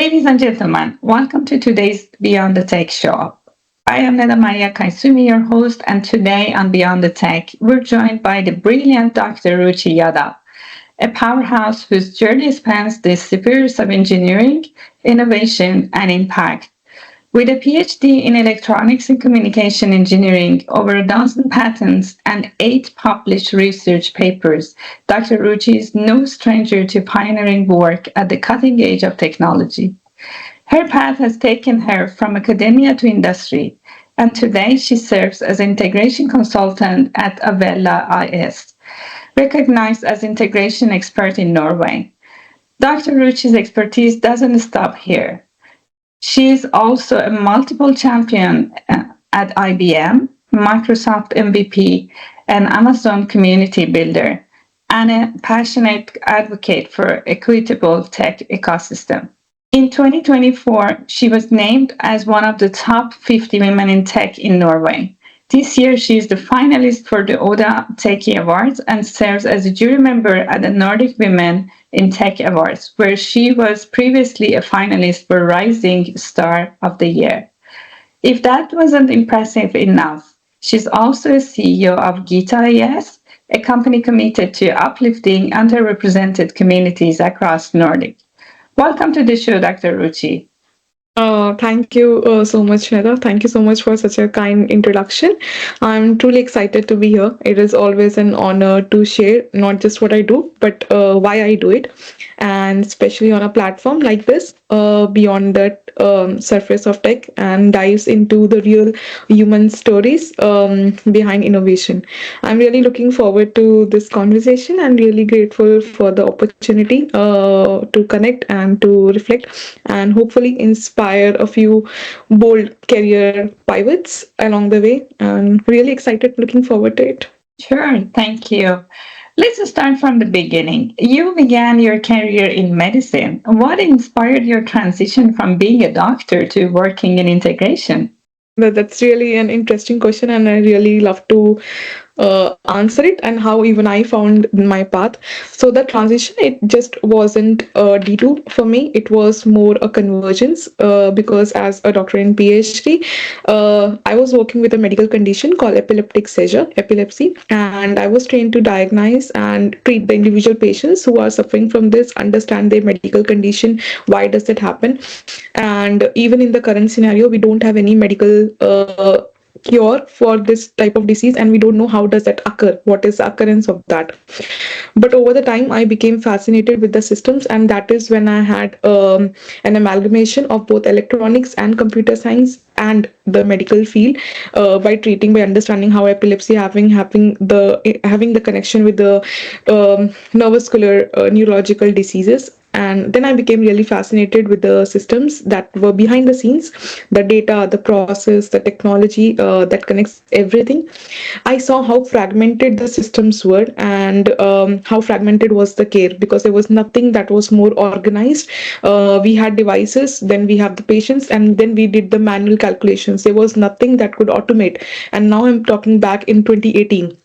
Ladies and gentlemen, welcome to today's Beyond the Tech show. I am Neda Maria Kaisumi, your host, and today on Beyond the Tech, we're joined by the brilliant Dr. Ruchi Yadav, a powerhouse whose journey spans the spheres of engineering, innovation, and impact. With a PhD in electronics and communication engineering, over a dozen patents, and 8 published research papers, Dr. Ruchi is no stranger to pioneering work at the cutting edge of technology. Her path has taken her from academia to industry, and today she serves as integration consultant at Avella AS, recognized as integration expert in Norway. Dr. Ruchi's expertise doesn't stop here. She is also a multiple champion at IBM, Microsoft MVP, and Amazon community builder, and a passionate advocate for equitable tech ecosystem. In 2024, she was named as one of the top 50 women in tech in Norway. This year, she is the finalist for the Oda Techie Awards and serves as a jury member at the Nordic Women in Tech Awards, where she was previously a finalist for Rising Star of the Year. If that wasn't impressive enough, she's also a CEO of Gita AS, a company committed to uplifting underrepresented communities across Nordic. Welcome to the show, Dr. Ruchi. Thank you so much, Neda. Thank you so much for such a kind introduction. I'm truly excited to be here. It is always an honor to share not just what I do, but why I do it, and especially on a platform like this, beyond that surface of tech, and dives into the real human stories behind innovation. I'm really looking forward to this conversation and really grateful for the opportunity to connect and to reflect and hopefully inspire a few bold career pivots along the way. And really excited, looking forward to it. Sure, thank you. Let's start from the beginning. You began your career in medicine. What inspired your transition from being a doctor to working in integration? That's really an interesting question, and I really love to answer it and how even I found my path. So the transition, it just wasn't a detour for me. It was more a convergence because as a doctor in PhD, I was working with a medical condition called epileptic seizure, epilepsy, and I was trained to diagnose and treat the individual patients who are suffering from this, understand their medical condition, why does it happen, and even in the current scenario, we don't have any medical cure for this type of disease, and we don't know how does that occur, what is the occurrence of that. But over the time I became fascinated with the systems, and that is when I had an amalgamation of both electronics and computer science and the medical field by understanding how epilepsy having the connection with the nervous neurological diseases. And then I became really fascinated with the systems that were behind the scenes, the data, the process, the technology that connects everything. I saw how fragmented the systems were, and how fragmented was the care, because there was nothing that was more organized. We had devices, then we have the patients, and then we did the manual calculations. There was nothing that could automate. And now I'm talking back in 2018.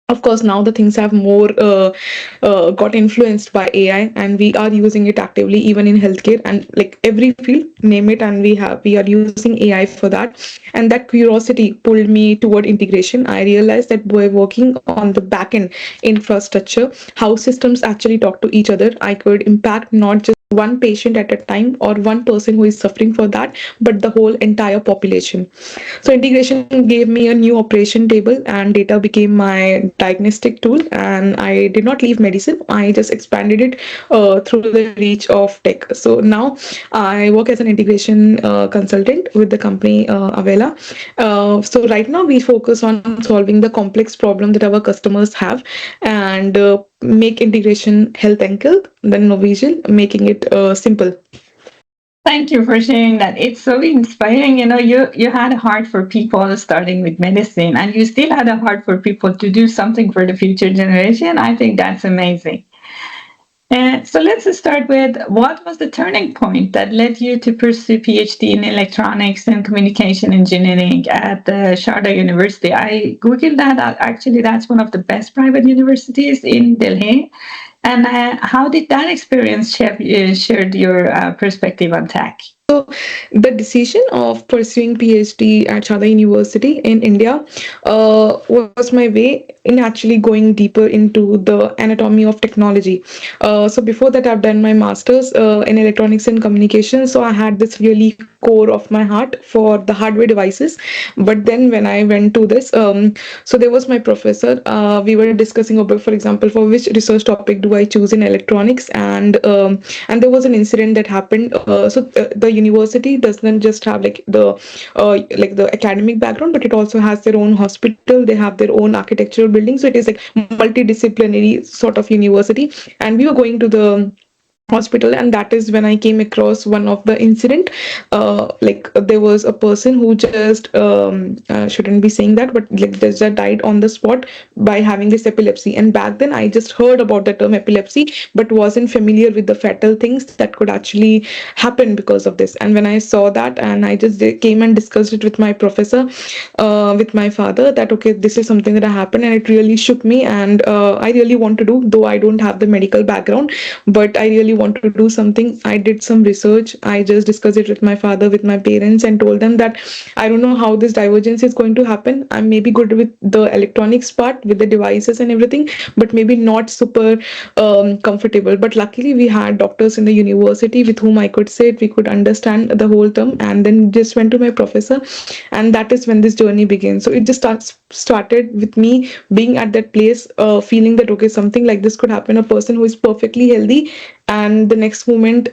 Of course, now the things have more got influenced by AI, and we are using it actively even in healthcare and like every field, name it, and we are using AI for that. And that curiosity pulled me toward integration. I realized that by working on the back end infrastructure, how systems actually talk to each other, I could impact not just one patient at a time or one person who is suffering for that, but the whole entire population. So integration gave me a new operation table, and data became my diagnostic tool. And I did not leave medicine, I just expanded it through the reach of tech. So now I work as an integration consultant with the company Avella. So right now we focus on solving the complex problem that our customers have, and make integration health anchored, then Norwegian, making it simple. Thank you for sharing that. It's so inspiring. You had a heart for people starting with medicine, and you still had a heart for people to do something for the future generation. I think that's amazing. So let's start with, what was the turning point that led you to pursue PhD in electronics and communication engineering at the Sharda University? I googled that. Actually, that's one of the best private universities in Delhi. And how did that experience shared your perspective on tech? So the decision of pursuing PhD at Chada University in India was my way in actually going deeper into the anatomy of technology. So before that, I've done my master's in electronics and communications. So I had this really core of my heart for the hardware devices. But then when I went to this, so there was my professor. We were discussing about, for example, for which research topic do I choose in electronics, and there was an incident that happened. The university doesn't just have like the academic background, but it also has their own hospital. They have their own architectural building, so it is like multidisciplinary sort of university. And we were going to the hospital, and that is when I came across one of the incident. Like there was a person who just shouldn't be saying that, but like just died on the spot by having this epilepsy. And back then I just heard about the term epilepsy, but wasn't familiar with the fatal things that could actually happen because of this. And when I saw that, and I just came and discussed it with my professor, with my father, that okay, this is something that happened, and it really shook me. And I really want to do, though I don't have the medical background, but I really want to do something. I did some research. I just discussed it with my father, with my parents, and told them that I don't know how this divergence is going to happen. I'm maybe good with the electronics part, with the devices and everything, but maybe not super comfortable. But luckily we had doctors in the university with whom I could sit, we could understand the whole term, and then just went to my professor. And that is when this journey begins. So it just started with me being at that place, feeling that okay, something like this could happen. A person who is perfectly healthy, and the next moment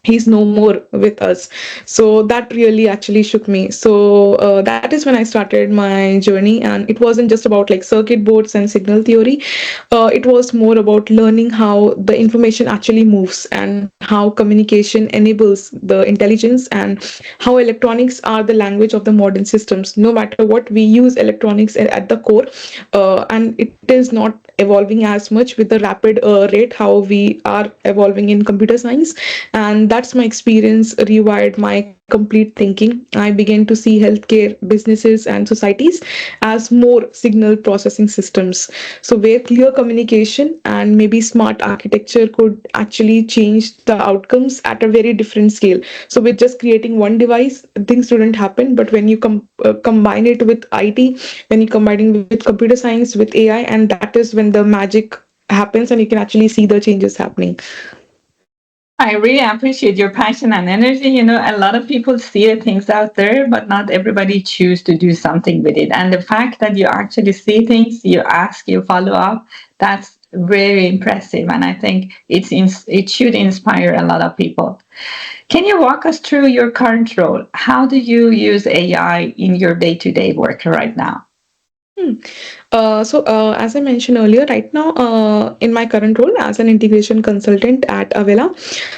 he's no more with us. So that really actually shook me. So that is when I started my journey, and it wasn't just about like circuit boards and signal theory. It was more about learning how the information actually moves, and how communication enables the intelligence, and how electronics are the language of the modern systems. No matter what, we use electronics at the core, and it is not evolving as much with the rapid rate how we are evolving in computer science. And that's my experience rewired my complete thinking. I began to see healthcare, businesses, and societies as more signal processing systems. So where clear communication and maybe smart architecture could actually change the outcomes at a very different scale. So with just creating one device, things didn't happen. But when you combine it with IT, when you combine it with computer science, with AI, and that is when the magic happens, and you can actually see the changes happening. I really appreciate your passion and energy. You know, a lot of people see the things out there, but not everybody choose to do something with it. And the fact that you actually see things, you ask, you follow up, that's very impressive. And I think it should inspire a lot of people. Can you walk us through your current role? How do you use AI in your day-to-day work right now? Hmm. As I mentioned earlier, right now, in my current role as an integration consultant at Avela,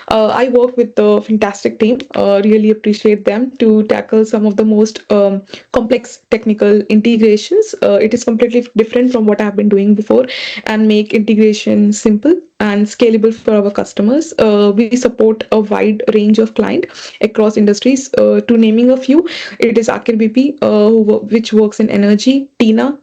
I work with the fantastic team. Really appreciate them to tackle some of the most complex technical integrations. It is completely different from what I've been doing before, and make integration simple and scalable for our customers. We support a wide range of client across industries. To naming a few, it is Aker BP, which works in energy, Tina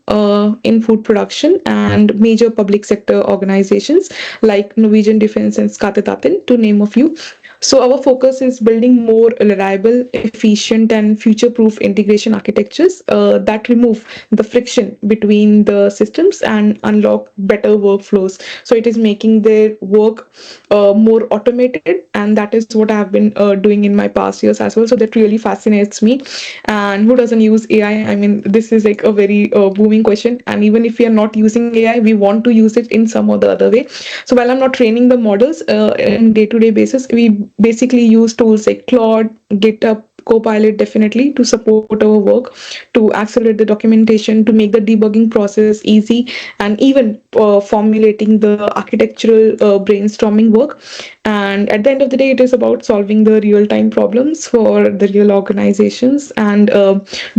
in food production, and major public sector organizations like Norwegian Defense and Skatetaten, to name a few. So our focus is building more reliable, efficient, and future-proof integration architectures that remove the friction between the systems and unlock better workflows. So it is making their work more automated, and that is what I have been doing in my past years as well. So that really fascinates me. And who doesn't use AI? I mean, this is like a very booming question. And even if we are not using AI, we want to use it in some or the other way. So while I'm not training the models in day-to-day basis, we basically use tools like Claude, GitHub, Copilot definitely to support our work, to accelerate the documentation, to make the debugging process easy, and even formulating the architectural brainstorming work. And at the end of the day, it is about solving the real-time problems for the real organizations, and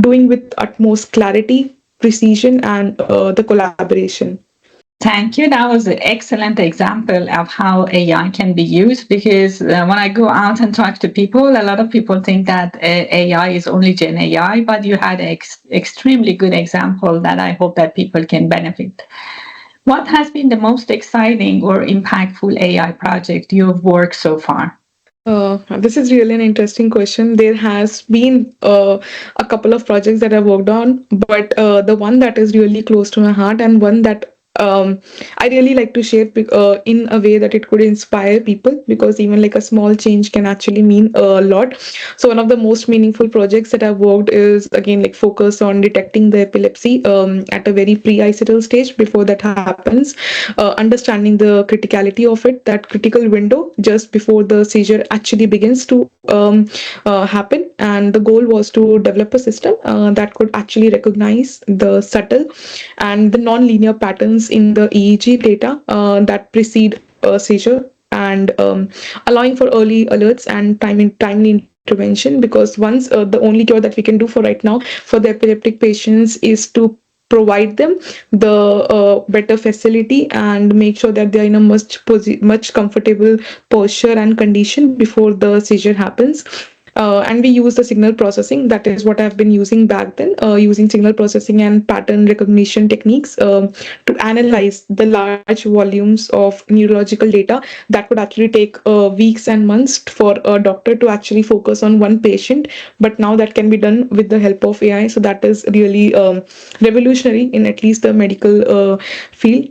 doing with utmost clarity, precision, and the collaboration. Thank you. That was an excellent example of how AI can be used, because when I go out and talk to people, a lot of people think that AI is only Gen AI, but you had an extremely good example that I hope that people can benefit. What has been the most exciting or impactful AI project you've worked so far? This is really an interesting question. There has been a couple of projects that I've worked on, but the one that is really close to my heart and one that I really like to share in a way that it could inspire people, because even like a small change can actually mean a lot. So one of the most meaningful projects that I've worked is again like focus on detecting the epilepsy at a very pre-incidental stage before that happens, understanding the criticality of it, that critical window just before the seizure actually begins to happen. And the goal was to develop a system that could actually recognize the subtle and the non-linear patterns in the EEG data that precede a seizure, and allowing for early alerts and timely intervention. Because once the only cure that we can do for right now for the epileptic patients is to provide them the better facility and make sure that they're in a much comfortable posture and condition before the seizure happens. And we use the signal processing. That is what I've been using back then, using signal processing and pattern recognition techniques to analyze the large volumes of neurological data that could actually take weeks and months for a doctor to actually focus on one patient. But now that can be done with the help of AI. So that is really revolutionary in at least the medical field,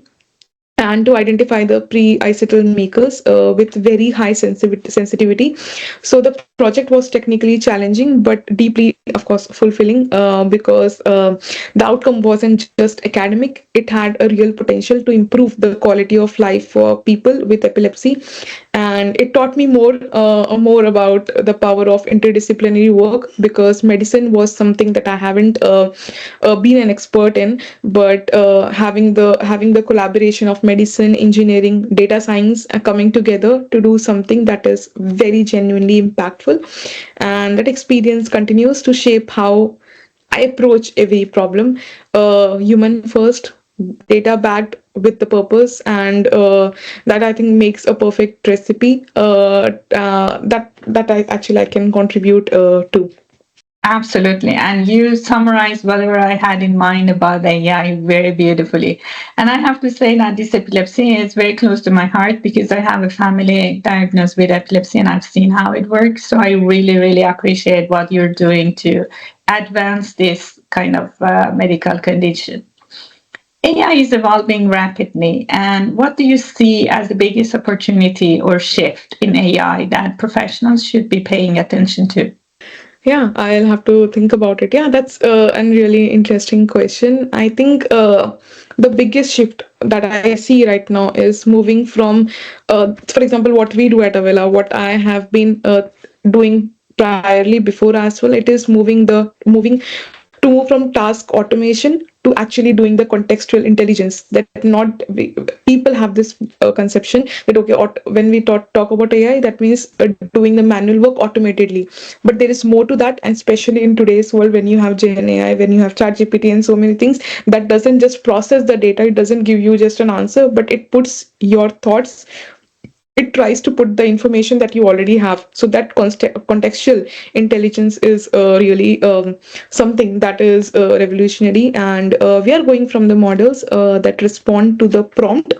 and to identify the pre-icetal makers with very high sensitivity. So the project was technically challenging but deeply, of course, fulfilling, because the outcome wasn't just academic. It had a real potential to improve the quality of life for people with epilepsy. And it taught me more about the power of interdisciplinary work, because medicine was something that I haven't been an expert in. But having the collaboration of medicine, engineering, data science coming together to do something that is very genuinely impactful, and that experience continues to shape how I approach every problem, human first, data backed with the purpose, and that I think makes a perfect recipe that I can contribute to. Absolutely. And you summarized whatever I had in mind about the AI very beautifully. And I have to say that this epilepsy is very close to my heart because I have a family diagnosed with epilepsy and I've seen how it works. So I really, really appreciate what you're doing to advance this kind of medical condition. AI is evolving rapidly. And what do you see as the biggest opportunity or shift in AI that professionals should be paying attention to? Yeah, I'll have to think about it. Yeah, that's a really interesting question. I think the biggest shift that I see right now is moving from, for example, what we do at Avila, what I have been doing priorly before as well. It is moving to move from task automation to actually doing the contextual intelligence. That not people have this conception that okay, when we talk about AI, that means doing the manual work automatedly. But there is more to that, and especially in today's world, when you have Gen AI, when you have ChatGPT and so many things, that doesn't just process the data, it doesn't give you just an answer, but it puts your thoughts, it tries to put the information that you already have. So that contextual intelligence is really something that is revolutionary. And we are going from the models that respond to the prompt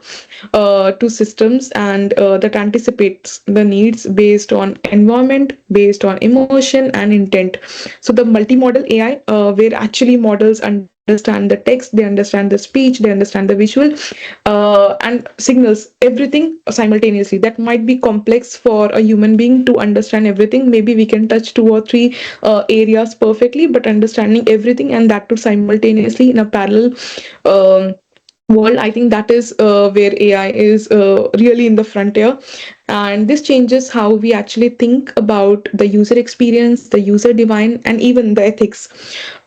to systems and that anticipates the needs based on environment, based on emotion and intent. So the multimodal AI, where actually models understand the text, they understand the speech, they understand the visual, and signals everything simultaneously. That might be complex for a human being to understand everything. Maybe we can touch two or three areas perfectly, but understanding everything and that too simultaneously in a parallel um, world, I think that is where AI is really in the frontier. And this changes how we actually think about the user experience, the user divine, and even the ethics.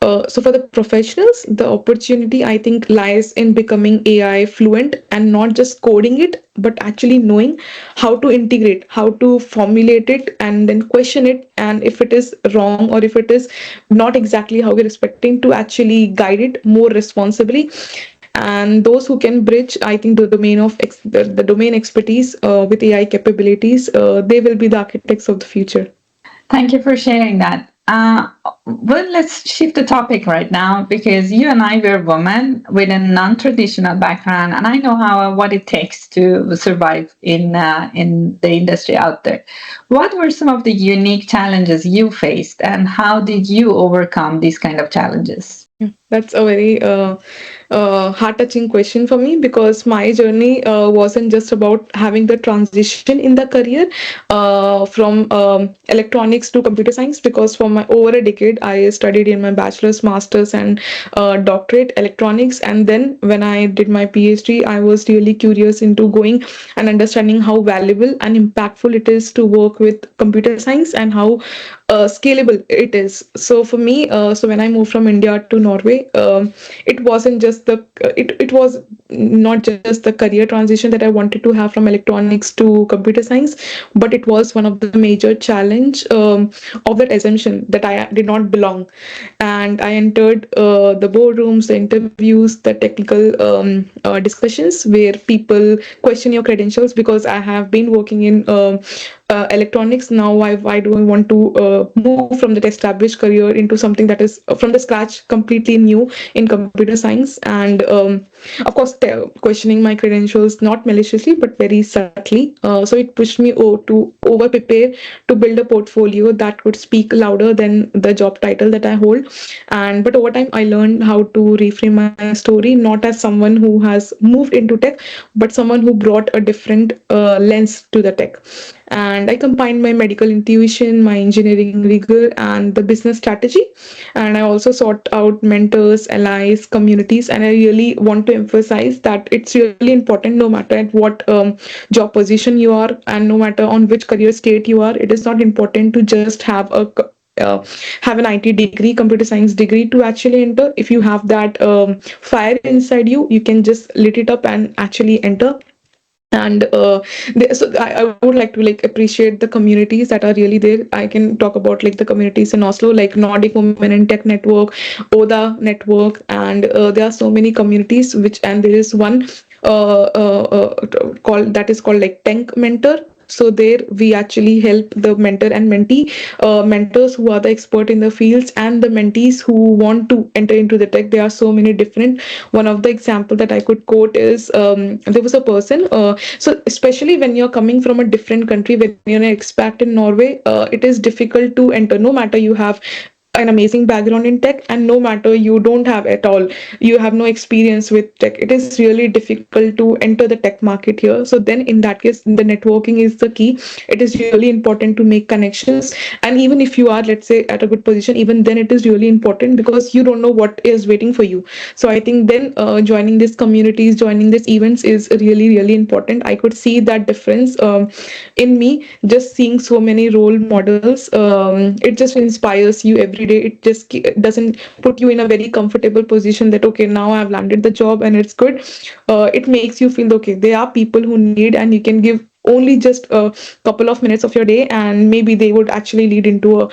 So for the professionals, the opportunity I think lies in becoming AI fluent and not just coding it, but actually knowing how to integrate, how to formulate it, and then question it. And if it is wrong or if it is not exactly how we're expecting, to actually guide it more responsibly. And those who can bridge, I think, the domain expertise with AI capabilities, they will be the architects of the future. Thank you for sharing that. Well, let's shift the topic right now because you and I were women with a non-traditional background, and I know how what it takes to survive in the industry out there. What were some of the unique challenges you faced, and how did you overcome these kind of challenges? That's a very heart-touching question for me because my journey wasn't just about having the transition in the career from electronics to computer science. Because for my over a decade, I studied in my bachelor's, master's, and doctorate electronics, and then when I did my PhD, I was really curious into going and understanding how valuable and impactful it is to work with computer science and how scalable it is. So for me, so when I moved from India to Norway, it wasn't just it was not just the career transition that I wanted to have from electronics to computer science, but it was one of the major challenge of that assumption that I did not belong. And I entered the boardrooms, the interviews, the technical discussions where people question your credentials because I have been working in electronics. Now why do I want to move from that established career into something that is from the scratch, completely new in computer science? And of course, questioning my credentials, not maliciously but very subtly. So it pushed me to over prepare to build a portfolio that could speak louder than the job title that I hold. And but over time, I learned how to reframe my story, not as someone who has moved into tech, but someone who brought a different lens to the tech. And I combined my medical intuition, my engineering rigor, and the business strategy. And I also sought out mentors, allies, communities, and I really want to emphasize that it's really important, no matter at what job position you are, and no matter on which career state you are. It is not important to just have an IT degree, computer science degree to actually enter. If you have that fire inside you, you can just lit it up and actually enter. And so I would like to like appreciate the communities that are really there. I can talk about like the communities in Oslo, like Nordic Women in Tech Network, Oda Network, and there are so many communities which, and there is one called that is called like Tank Mentor. So there we actually help the mentor and mentee, mentors who are the expert in the fields, and the mentees who want to enter into the tech. There are so many different. One of the example that I could quote is there was a person. So especially when you're coming from a different country, when you're an expat in Norway, it is difficult to enter, no matter you have an amazing background in tech, and no matter you don't have at all, you have no experience with tech, it is really difficult to enter the tech market here. So then in that case, the networking is the key. It is really important to make connections. And even if you are, let's say, at a good position, even then it is really important because you don't know what is waiting for you. So I think then joining these communities, joining these events is really really important. I could see that difference in me, just seeing so many role models. It just inspires you every day. It just doesn't put you in a very comfortable position that okay, now I've landed the job and it's good. It makes you feel okay, there are people who need, and you can give only just a couple of minutes of your day, and maybe they would actually lead into a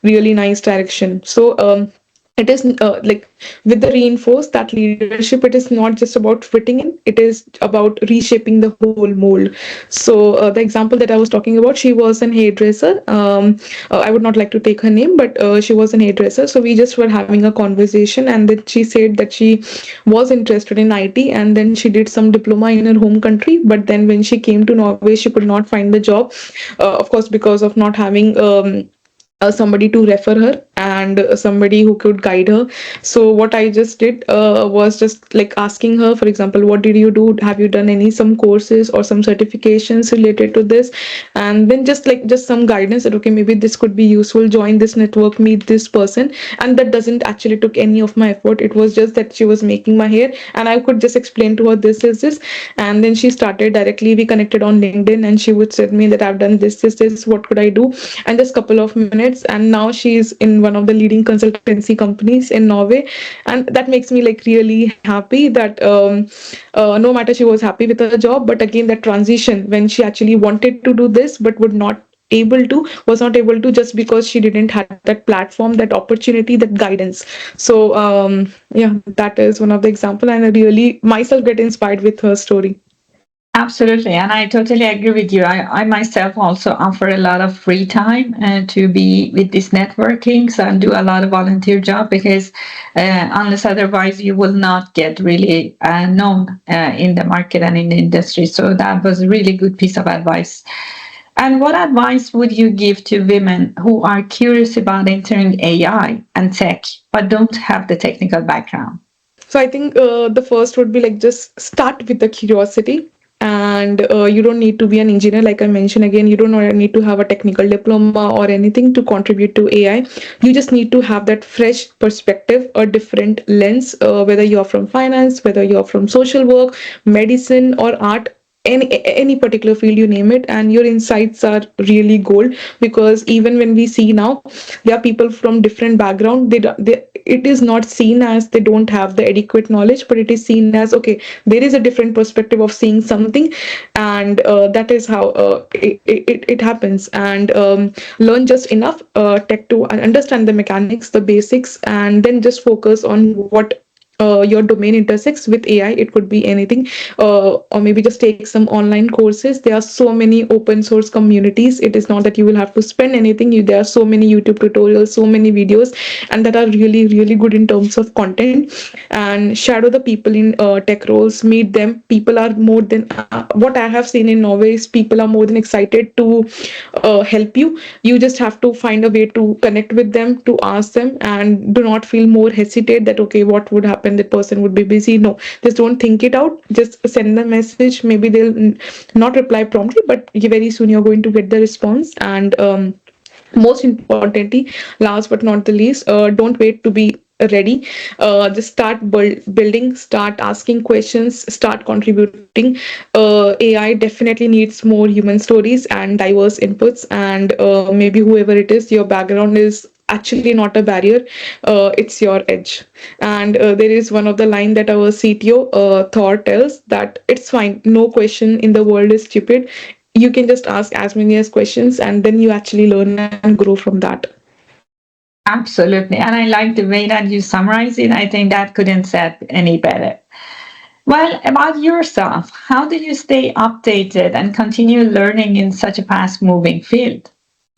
really nice direction. So it is like with the reinforce that leadership, it is not just about fitting in, it is about reshaping the whole mold. So the example that I was talking about, she was an hairdresser. I would not like to take her name, but she was an hairdresser. So we just were having a conversation, and then she said that she was interested in IT, and then she did some diploma in her home country. But then when she came to Norway, she could not find the job, of course, because of not having somebody to refer her, and somebody who could guide her. So what I just did was just like asking her, for example, what did you do, have you done any some courses or some certifications related to this? And then just like just some guidance that okay, maybe this could be useful, join this network, meet this person. And that doesn't actually took any of my effort. It was just that she was making my hair, and I could just explain to her this is this. And then she started, directly we connected on LinkedIn, and she would send me that I've done this, what could I do, and just couple of minutes, and now she's in one of the leading consultancy companies in Norway. And that makes me like really happy that no matter, she was happy with her job, but again that transition when she actually wanted to do this but would not able to, was not able to, just because she didn't have that platform, that opportunity, that guidance. So yeah, that is one of the example, and I really myself get inspired with her story. Absolutely, and I totally agree with you. I myself also offer a lot of free time to be with this networking, so and do a lot of volunteer job because unless otherwise you will not get really known in the market and in the industry. So that was a really good piece of advice. And what advice would you give to women who are curious about entering AI and tech but don't have the technical background? So I think the first would be like just start with the curiosity. And you don't need to be an engineer, like I mentioned again. You don't need to have a technical diploma or anything to contribute to AI. You just need to have that fresh perspective, a different lens, whether you're from finance, whether you're from social work, medicine, or art, any particular field, you name it, and your insights are really gold. Because even when we see now, there are people from different background. They it is not seen as they don't have the adequate knowledge, but it is seen as okay, there is a different perspective of seeing something. And that is how it happens. And learn just enough tech to understand the mechanics, the basics, and then just focus on what your domain intersects with AI. It could be anything, or maybe just take some online courses. There are so many open source communities. It is not that you will have to spend anything. There are so many YouTube tutorials, so many videos, and that are really, really good in terms of content. And shadow the people in tech roles, meet them. People are more than what I have seen in Norway is people are more than excited to help you. You just have to find a way to connect with them, to ask them, and do not feel more hesitate that okay, what would happen, that person would be busy. No, just don't think it out, just send the message. Maybe they'll not reply promptly, but very soon you're going to get the response. And most importantly, last but not the least, don't wait to be ready. Just start building, start asking questions, start contributing. AI definitely needs more human stories and diverse inputs. And maybe whoever it is, your background is actually not a barrier, it's your edge. And there is one of the line that our CTO Thor tells, that it's fine, no question in the world is stupid. You can just ask as many as questions, and then you actually learn and grow from that. Absolutely. And I like the way that you summarize it. I think that couldn't said any better. Well, about yourself, how do you stay updated and continue learning in such a fast moving field?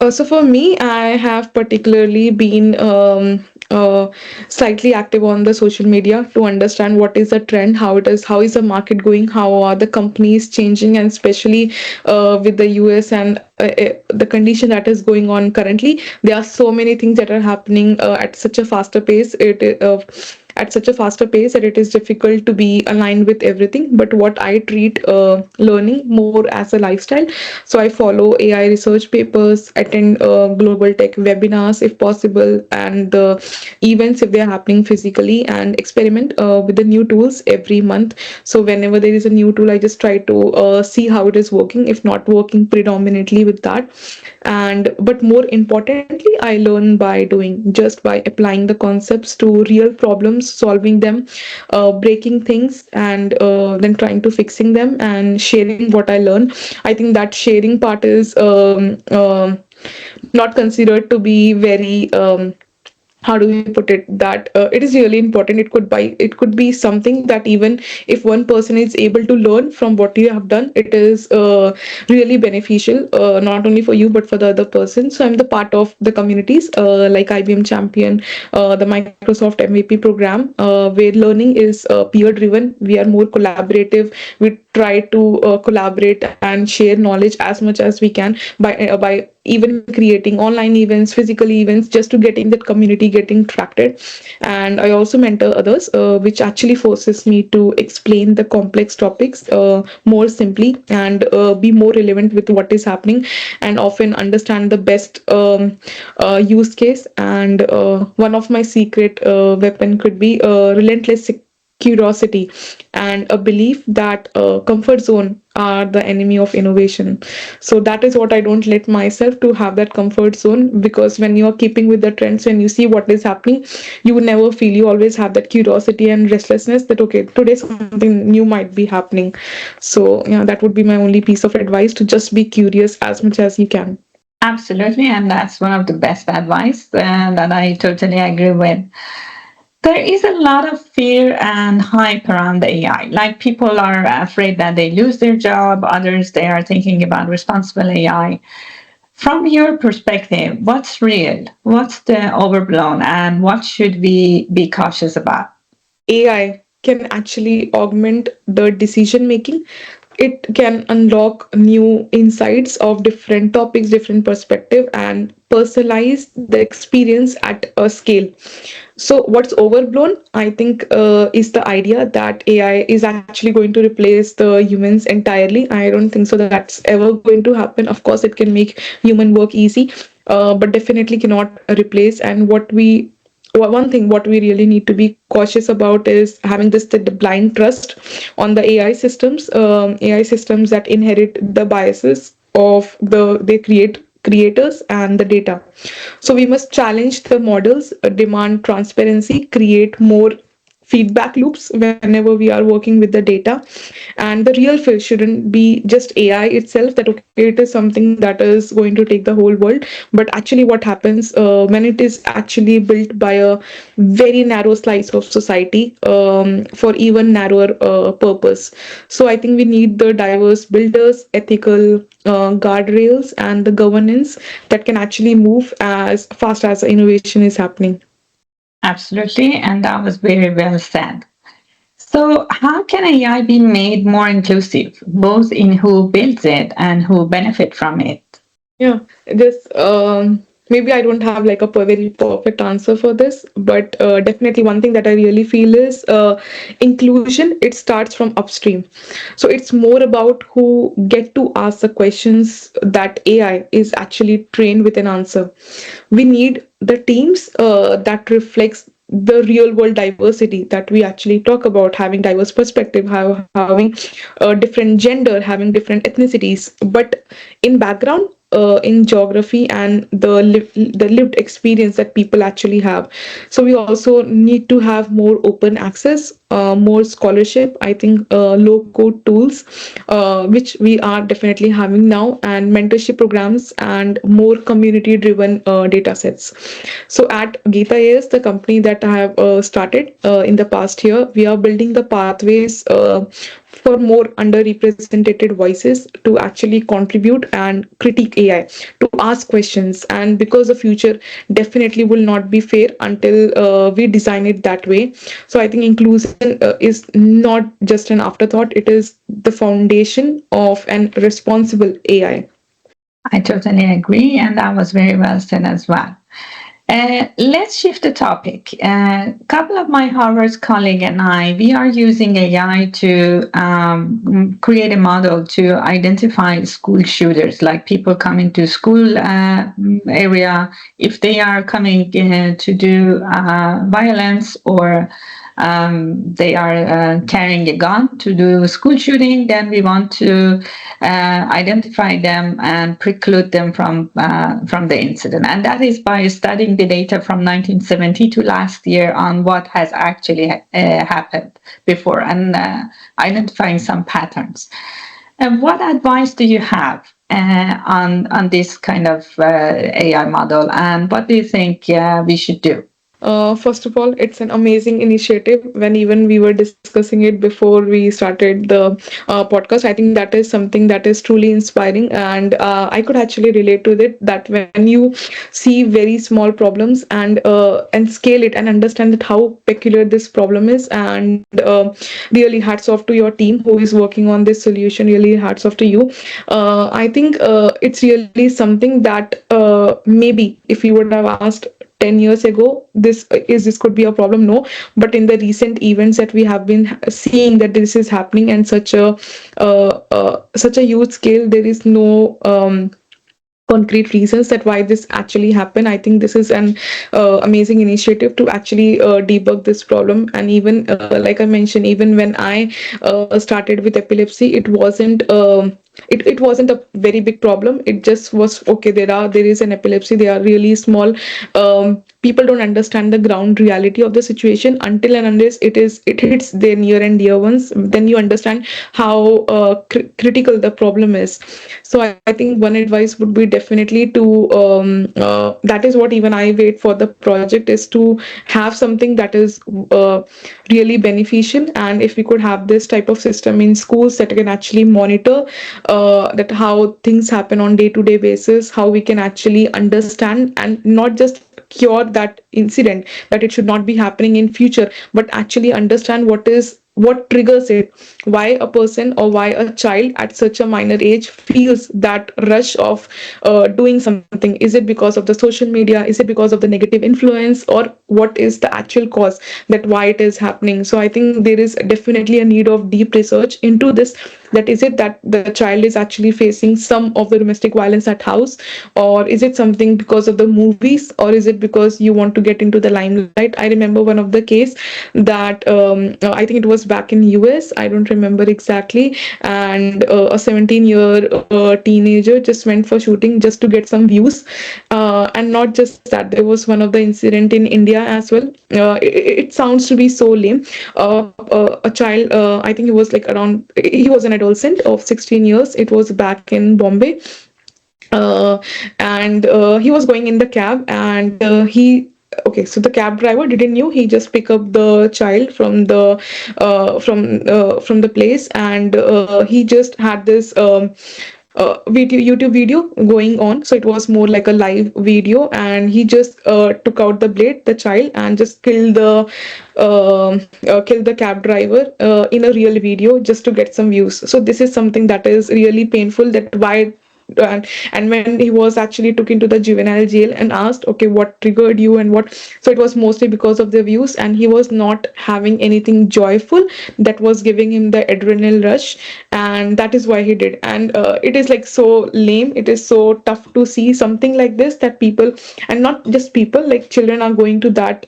So for me, I have particularly been slightly active on the social media to understand what is the trend, how is the market going, how are the companies changing, and especially with the US and the condition that is going on currently. There are so many things that are happening at such a faster pace. At such a faster pace that it is difficult to be aligned with everything. But what I treat learning more as a lifestyle. So I follow AI research papers, attend global tech webinars if possible, and the events if they are happening physically, and experiment with the new tools every month. So whenever there is a new tool, I just try to see how it is working, if not working predominantly with that. And but more importantly, I learn by doing, just by applying the concepts to real problems, solving them, breaking things, and then trying to fixing them and sharing what I learn. I think that sharing part is not considered to be very how do we put it, that it is really important. It could be something that even if one person is able to learn from what you have done, it is really beneficial, not only for you but for the other person. So I'm the part of the communities like IBM Champion, the Microsoft MVP program, where learning is peer driven. We are more collaborative. We try to collaborate and share knowledge as much as we can by even creating online events, physical events, just to getting that community getting attracted. And I also mentor others, which actually forces me to explain the complex topics more simply, and be more relevant with what is happening, and often understand the best use case. And one of my secret weapon could be relentless curiosity, and a belief that comfort zone are the enemy of innovation. So that is what I don't let myself to have, that comfort zone. Because when you are keeping with the trends, when you see what is happening, you would never feel, you always have that curiosity and restlessness that okay, today something new might be happening. So yeah, that would be my only piece of advice, to just be curious as much as you can. Absolutely. And that's one of the best advice that I totally agree with. There is a lot of fear and hype around the AI. Like people are afraid that they lose their job, others they are thinking about responsible AI. From your perspective, what's real? What's the overblown and what should we be cautious about? AI can actually augment the decision making. It can unlock new insights of different topics, different perspective, and personalize the experience at a scale. So what's overblown, I think, is the idea that AI is actually going to replace the humans entirely. I don't think so that's ever going to happen. Of course, it can make human work easy, but definitely cannot replace. And one thing what we really need to be cautious about is having this the blind trust on the AI systems that inherit the biases of they creators and the data. So we must challenge the models, demand transparency, create more feedback loops whenever we are working with the data. And the real field shouldn't be just AI itself, that okay, it is something that is going to take the whole world, but actually what happens when it is actually built by a very narrow slice of society for even narrower purpose. So I think we need the diverse builders, ethical guardrails, and the governance that can actually move as fast as the innovation is happening. Absolutely, and that was very well said. So, how can AI be made more inclusive, both in who builds it and who benefit from it? Yeah, this maybe I don't have like a very perfect answer for this, but definitely one thing that I really feel is inclusion. It starts from upstream, so it's more about who get to ask the questions that AI is actually trained with an answer. We need the teams that reflects the real world diversity that we actually talk about, having diverse perspective, having different gender, having different ethnicities, but in background, in geography and the lived experience that people actually have. So we also need to have more open access, more scholarship. I think low code tools, which we are definitely having now, and mentorship programs and more community driven data sets. So at Gita AS, the company that I have started in the past year, we are building the pathways for more underrepresented voices to actually contribute and critique AI, to ask questions. And because the future definitely will not be fair until we design it that way. So I think inclusion is not just an afterthought, it is the foundation of an responsible AI. I totally agree, and that was very well said as well. Let's shift the topic. A couple of my Harvard colleague and I, we are using AI to create a model to identify school shooters, like people coming to school area, if they are coming to do violence or they are carrying a gun to do school shooting, then we want to identify them and preclude them from the incident. And that is by studying the data from 1970 to last year on what has actually happened before and identifying some patterns. And what advice do you have on this kind of AI model, and what do you think we should do? First of all, it's an amazing initiative. When even we were discussing it before we started the podcast, I think that is something that is truly inspiring, and I could actually relate to it. That when you see very small problems and scale it and understand that how peculiar this problem is, and really hats off to your team who is working on this solution. Really hats off to you. I think it's really something that maybe if you would have asked 10 years ago this could be a problem, no, but in the recent events that we have been seeing that this is happening and such a huge scale, there is no concrete reasons that why this actually happened. I think this is an amazing initiative to actually debug this problem. And even like I mentioned, even when I started with epilepsy, it wasn't a very big problem. It just was okay, there is an epilepsy, they are really small people don't understand the ground reality of the situation until and unless it hits their near and dear ones. Then you understand how critical the problem is. So I think one advice would be definitely to that is what even I wait for the project, is to have something that is uh, really beneficial. And if we could have this type of system in schools that can actually monitor that how things happen on day to day basis, how we can actually understand and not just cure that incident, that it should not be happening in future, but actually understand what triggers it, why a person or why a child at such a minor age feels that rush of doing something. Is it because of the social media, is it because of the negative influence, or what is the actual cause that why it is happening? So I think there is definitely a need of deep research into this, that is it that the child is actually facing some of the domestic violence at house, or is it something because of the movies, or is it because you want to get into the limelight? I remember one of the case that I think it was back in US, I don't remember exactly, and a 17-year teenager just went for shooting just to get some views. And not just that, there was one of the incident in India as well. It sounds to be so lame. A child, I think he was like around, he was an adolescent of 16 years. It was back in Bombay. And he was going in the cab, and he okay, so the cab driver didn't knew, he just pick up the child from the place, and he just had this video, YouTube video going on. So it was more like a live video, and he just took out the blade, the child, and just killed the cab driver in a real video just to get some views. So this is something that is really painful, that why. And when he was actually took into the juvenile jail and asked, okay, what triggered you and what, so it was mostly because of the views, and he was not having anything joyful that was giving him the adrenaline rush, and that is why he did. And it is like so lame, it is so tough to see something like this, that people, and not just people, like children are going to that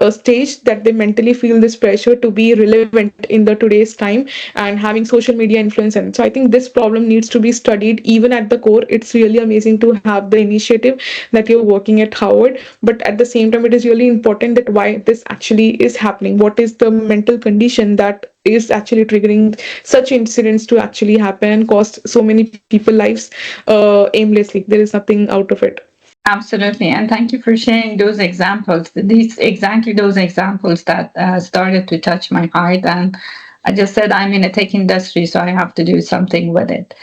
stage that they mentally feel this pressure to be relevant in the today's time, and having social media influence. And so I think this problem needs to be studied even at the core. It's really amazing to have the initiative that you're working at Harvard, but at the same time it is really important that why this actually is happening, what is the mental condition that is actually triggering such incidents to actually happen and cost so many people lives aimlessly. There is nothing out of it. Absolutely. And thank you for sharing those examples. These exactly those examples that started to touch my heart. And I just said, I'm in a tech industry, so I have to do something with it.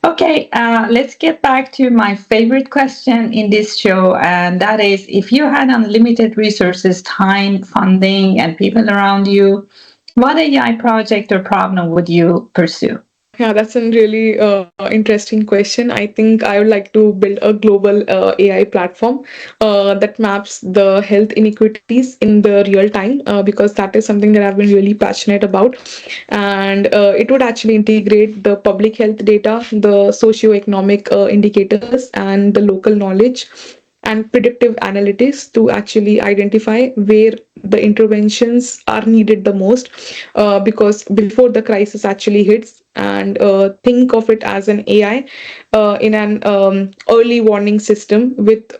Okay, let's get back to my favorite question in this show. And that is, if you had unlimited resources, time, funding, and people around you, what AI project or problem would you pursue? Yeah, that's a really interesting question. I think I would like to build a global AI platform that maps the health inequities in the real time, because that is something that I've been really passionate about. And it would actually integrate the public health data, the socioeconomic indicators, and the local knowledge and predictive analytics to actually identify where the interventions are needed the most, because before the crisis actually hits. And think of it as an AI in an early warning system with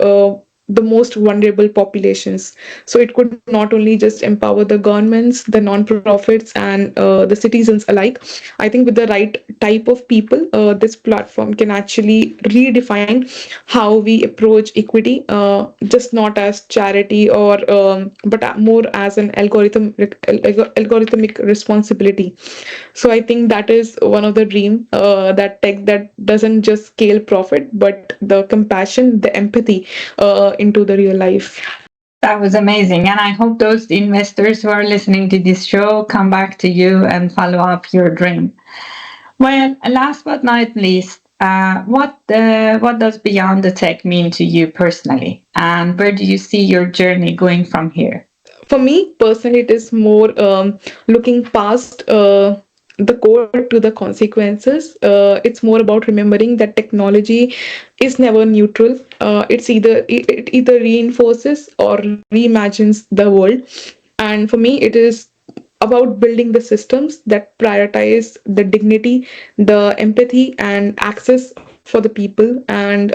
the most vulnerable populations. So it could not only just empower the governments, the non-profits, and the citizens alike. I think with the right type of people, this platform can actually redefine how we approach equity, just not as charity or but more as an algorithmic responsibility. So I think that is one of the dream, that tech that doesn't just scale profit, but the compassion, the empathy into the real life. That was amazing. And I hope those investors who are listening to this show come back to you and follow up your dream. Well, last but not least, what does Beyond the Tech mean to you personally? And where do you see your journey going from here? For me personally, it is more looking past the code to the consequences. It's more about remembering that technology is never neutral. It either reinforces or reimagines the world. And for me it is about building the systems that prioritize the dignity, the empathy, and access for the people, and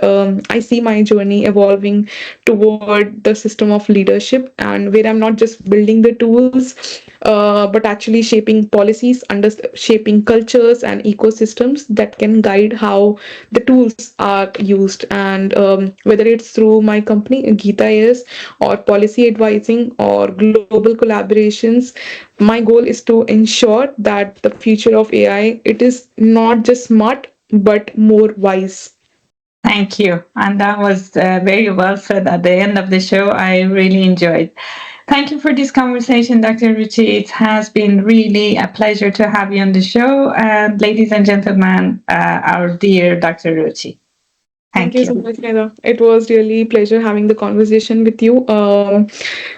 I see my journey evolving toward the system of leadership, and where I'm not just building the tools, but actually shaping policies, under shaping cultures and ecosystems that can guide how the tools are used. And whether it's through my company Gita AS, or policy advising, or global collaborations, my goal is to ensure that the future of AI, it is not just smart but more wise. Thank you. And that was very well said at the end of the show. I really enjoyed. Thank you for this conversation, Dr. Ruchi. It has been really a pleasure to have you on the show. And ladies and gentlemen, our dear Dr. Ruchi. Thank Thank you so you. much, Neda. It was really pleasure having the conversation with you.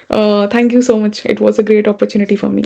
Thank you so much. It was a great opportunity for me.